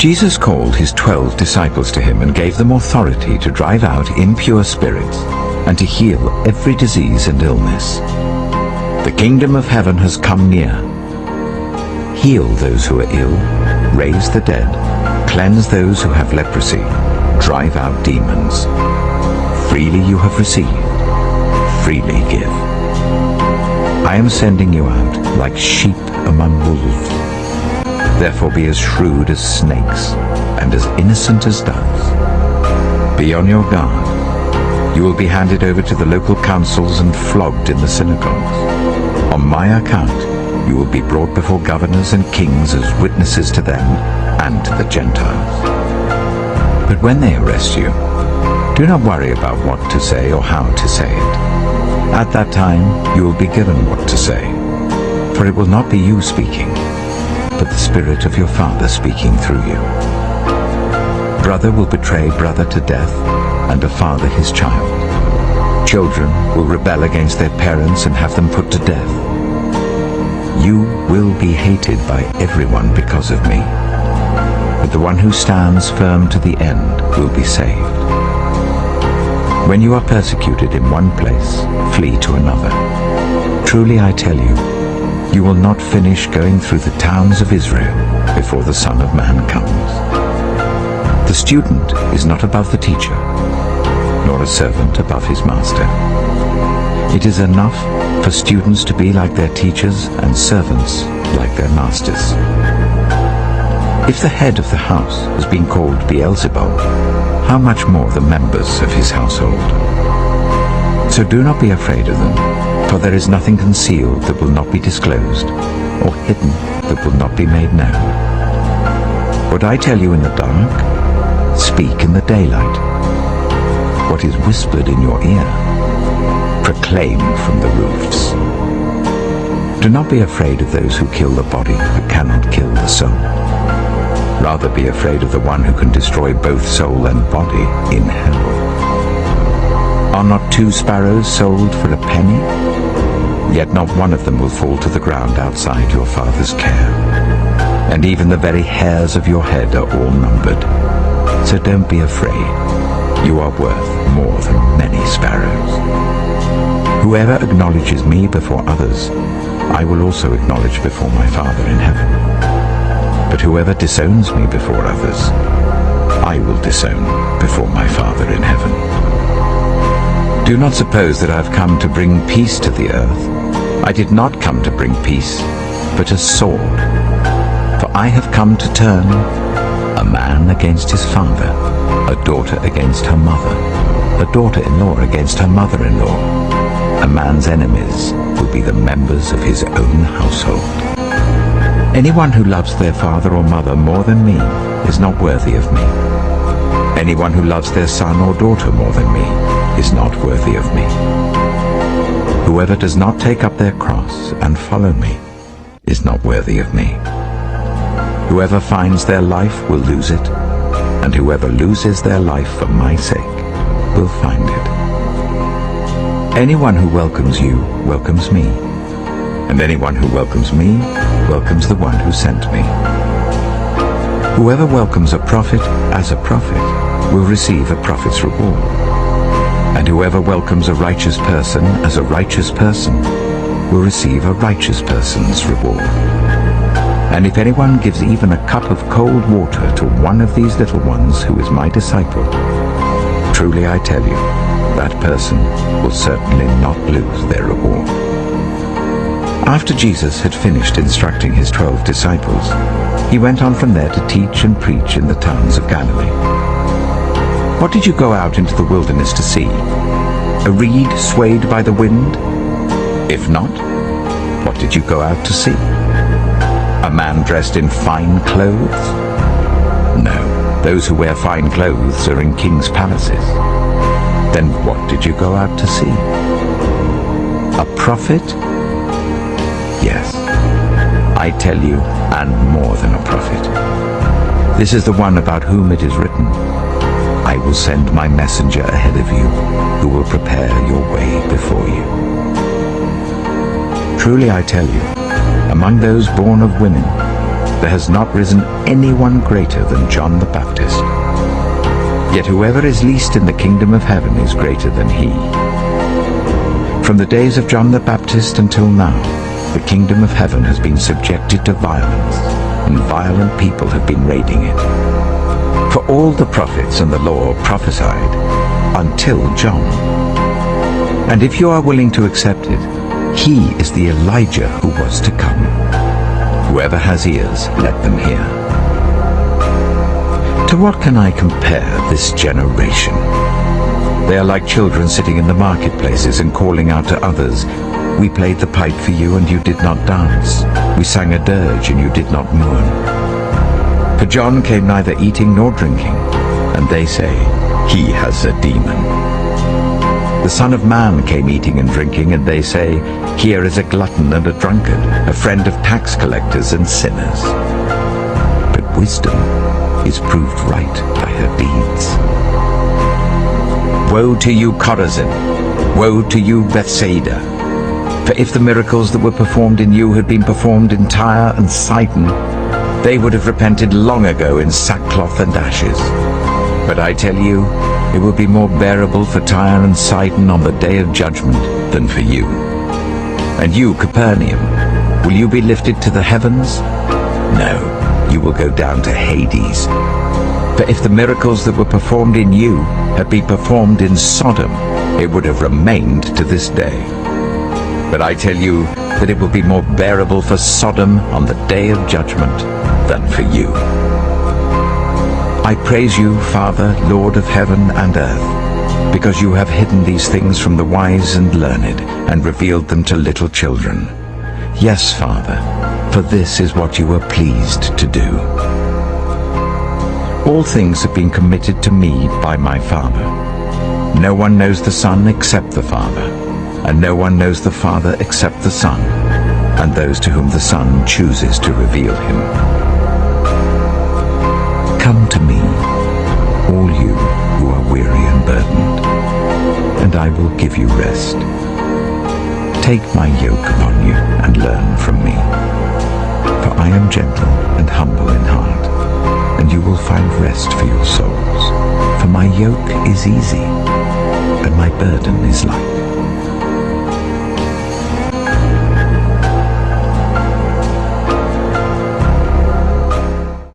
Jesus called his 12 disciples to him and gave them authority to drive out impure spirits and to heal every disease and illness. The kingdom of heaven has come near. Heal those who are ill, raise the dead, cleanse those who have leprosy, drive out demons. Freely you have received, freely give. I am sending you out like sheep among wolves. Therefore be as shrewd as snakes and as innocent as doves. Be on your guard. You will be handed over to the local councils and flogged in the synagogues. On my account, you will be brought before governors and kings as witnesses to them and to the Gentiles. But when they arrest you, do not worry about what to say or how to say it. At that time, you will be given what to say, for it will not be you speaking, but the Spirit of your Father speaking through you. Brother will betray brother to death, and a father his child. Children will rebel against their parents and have them put to death. You will be hated by everyone because of me, but the one who stands firm to the end will be saved. When you are persecuted in one place, flee to another. Truly I tell you, you will not finish going through the towns of Israel before the Son of Man comes. The student is not above the teacher, nor a servant above his master. It is enough for students to be like their teachers and servants like their masters. If the head of the house has been called Beelzebul, how much more the members of his household? So do not be afraid of them, for there is nothing concealed that will not be disclosed, or hidden that will not be made known. What I tell you in the dark, speak in the daylight. What is whispered in your ear, proclaim from the roofs. Do not be afraid of those who kill the body but cannot kill the soul. Rather be afraid of the one who can destroy both soul and body in hell. Are not 2 sparrows sold for a penny? Yet not one of them will fall to the ground outside your Father's care. And even the very hairs of your head are all numbered. So don't be afraid. You are worth more than many sparrows. Whoever acknowledges me before others, I will also acknowledge before my Father in heaven. But whoever disowns me before others, I will disown before my Father in heaven. Do not suppose that I have come to bring peace to the earth. I did not come to bring peace, but a sword. For I have come to turn a man against his father, a daughter against her mother, a daughter-in-law against her mother-in-law. A man's enemies will be the members of his own household. Anyone who loves their father or mother more than me is not worthy of me. Anyone who loves their son or daughter more than me is not worthy of me. Whoever does not take up their cross and follow me is not worthy of me. Whoever finds their life will lose it, and whoever loses their life for my sake will find it. Anyone who welcomes you welcomes me, and anyone who welcomes me welcomes the one who sent me. Whoever welcomes a prophet as a prophet will receive a prophet's reward, and whoever welcomes a righteous person as a righteous person will receive a righteous person's reward. And if anyone gives even a cup of cold water to one of these little ones who is my disciple, truly I tell you, that person will certainly not lose their reward. After Jesus had finished instructing his 12 disciples, he went on from there to teach and preach in the towns of Galilee. What did you go out into the wilderness to see? A reed swayed by the wind? If not, what did you go out to see? A man dressed in fine clothes? No, those who wear fine clothes are in king's palaces. Then what did you go out to see? A prophet? Yes, I tell you, and more than a prophet. This is the one about whom it is written, I will send my messenger ahead of you, who will prepare your way before you. Truly I tell you, among those born of women, there has not risen anyone greater than John the Baptist. Yet whoever is least in the kingdom of heaven is greater than he. From the days of John the Baptist until now, the kingdom of heaven has been subjected to violence, and violent people have been raiding it. For all the prophets and the law prophesied until John. And if you are willing to accept it, he is the Elijah who was to come. Whoever has ears, let them hear. To what can I compare this generation? They are like children sitting in the marketplaces and calling out to others, "We played the pipe for you and you did not dance. We sang a dirge and you did not mourn." For John came neither eating nor drinking, and they say, "He has a demon." The Son of Man came eating and drinking, and they say, "Here is a glutton and a drunkard, a friend of tax collectors and sinners." But wisdom is proved right by her deeds. Woe to you, Chorazin! Woe to you, Bethsaida! For if the miracles that were performed in you had been performed in Tyre and Sidon, they would have repented long ago in sackcloth and ashes. But I tell you, it will be more bearable for Tyre and Sidon on the day of judgment than for you. And you, Capernaum, will you be lifted to the heavens? No, you will go down to Hades. For if the miracles that were performed in you had been performed in Sodom, it would have remained to this day. But I tell you that it will be more bearable for Sodom on the day of judgment than for you. I praise you, Father, Lord of heaven and earth, because you have hidden these things from the wise and learned, and revealed them to little children. Yes, Father, for this is what you were pleased to do. All things have been committed to me by my Father. No one knows the Son except the Father, and no one knows the Father except the Son, and those to whom the Son chooses to reveal him. Come to me, all you who are weary and burdened, and I will give you rest. Take my yoke upon you and learn from me, for I am gentle and humble in heart, and you will find rest for your souls. For my yoke is easy, and my burden is light.